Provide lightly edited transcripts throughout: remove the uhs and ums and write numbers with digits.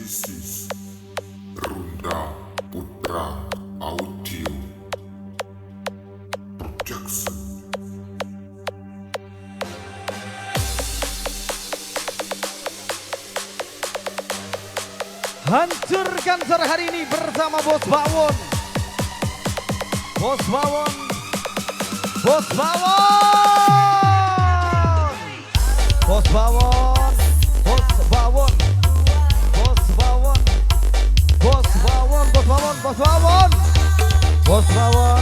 This is Runda Putra Audio Production. Hancurkan sore hari ini bersama Bos Bawon. Bos Bawon. Bos Bawon. Bos Bawon. Bos Bawon. Bos Bawon. Bos Bawon. Bos Bawon. Bos Bawon. Bos Bawon.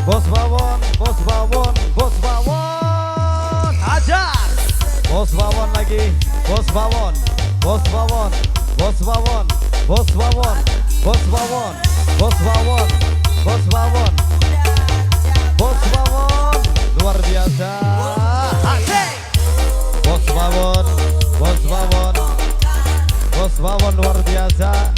Bos Bawon. Bos Bawon. Bos Bawon. Ajar. Bos Bawon lagi. Bos Bawon. Bos Bawon. Bos Bawon, Bos Bawon, Bos Bawon, Bos Bawon, Bos Bawon, Bos Bawon, luar biasa. Asik. Bos Bawon, Bos Bawon, Bos Bawon luar biasa.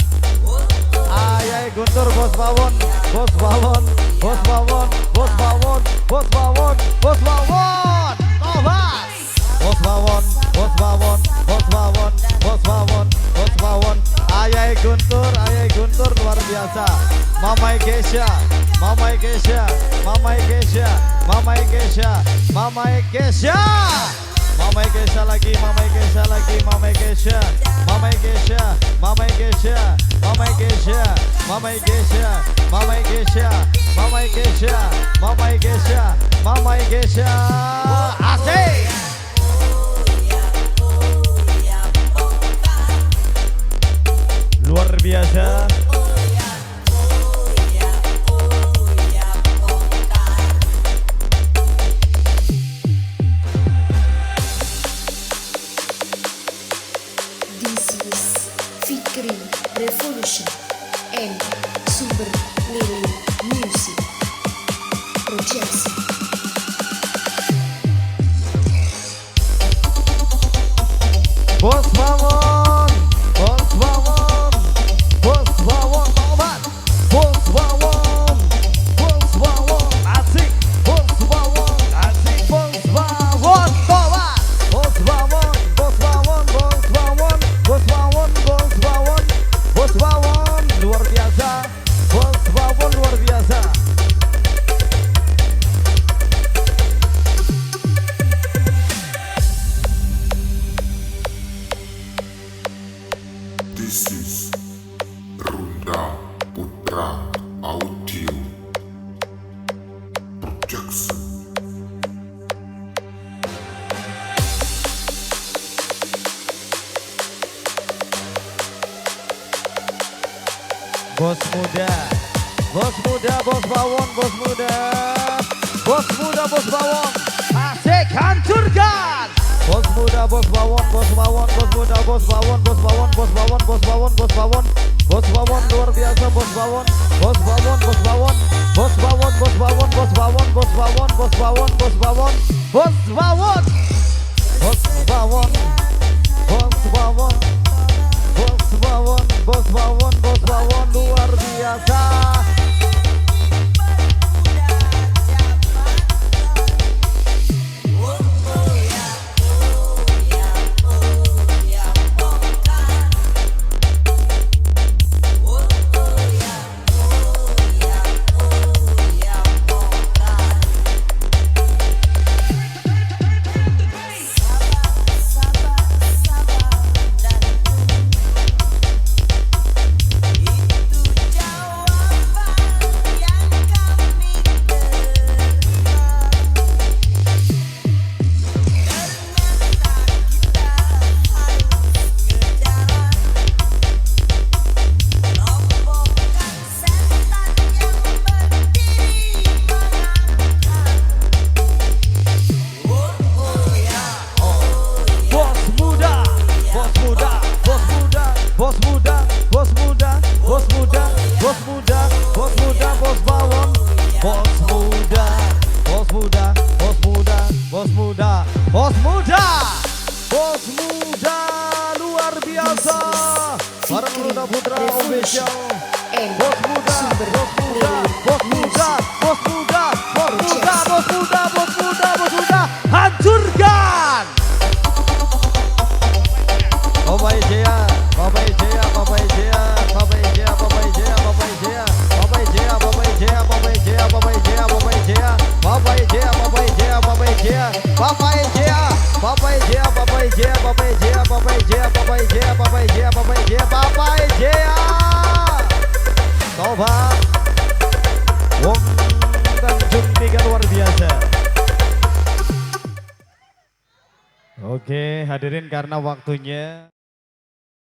Ayai Guntur Bos Bawon, Bos Bawon, Bos Bawon, Bos Bawon, Bos Bawon, Bos Bawon, Tobas. Bos Bawon, Bos Bawon, Bos Bawon, Bos Bawon, Bos Bawon. Ayai Guntur luar biasa. Mamai Kesha, Mamai Kesha, Mamai Kesha, Mamai Kesha, Mamai Kesha. Mamai Kesha lagi, Mamai Kesha lagi, Mamai Kesha, Mamai Kesha, Mamai Kesha, Mamai Kesha, Mamai Kesha, Mamai Kesha, Mamai Kesha, Mamai Kesha, Mamai Kesha. Asik. Luar biasa. This is Fikri Revolution and Sumber Lili Music Projection. Bos Bawon, Bos Bawon, Bos Bawon, Tobat. Bos Bawon, Bos Bawon, asik. Bos Bawon, asik. Bos Bawon, Tobat. Bos Bawon, Bos Bawon, Bos Bawon, Bos Bawon, Bos Bawon, Bos Bawon, luar biasa. Bos Bawon luar biasa. This is Runda Putra Audio Production. Bos muda, Bos muda, Bos Bawon, Bos muda, Bos muda, Bos Bawon, asik hancurkan. Bos muda, Bos Bawon, Bos Bawon, Bos muda, Bos Bawon, Bos Bawon, Bos Bawon, Bos Bawon, Bos Bawon, Bos Bawon luar biasa. Bos Bawon, Bos Bawon, Bos Bawon, Bos Bawon, Bos Bawon, Bos Bawon, Bos Bawon, Bos Bawon, Bos Bawon, Bos Bawon, Bos Bawon, Bos Bawon, Bos Bawon, Bos Bawon, Bos Bawon luar biasa. Bos muda, Bos muda, Bos muda, Bos muda, Bos muda, Bos Bawon, Bos muda, Bos muda, Bos muda, Bos muda, Bos muda, Bos muda luar biasa. Bareng Runda Putra Official. Bos muda, Bos muda, Bos muda, Bos muda, Bos muda, Bos muda, Bos muda, Bos muda, hancurkan. Bapak Ijaya, Bapak Ijaya. luar biasa. Oke, hadirin karena waktunya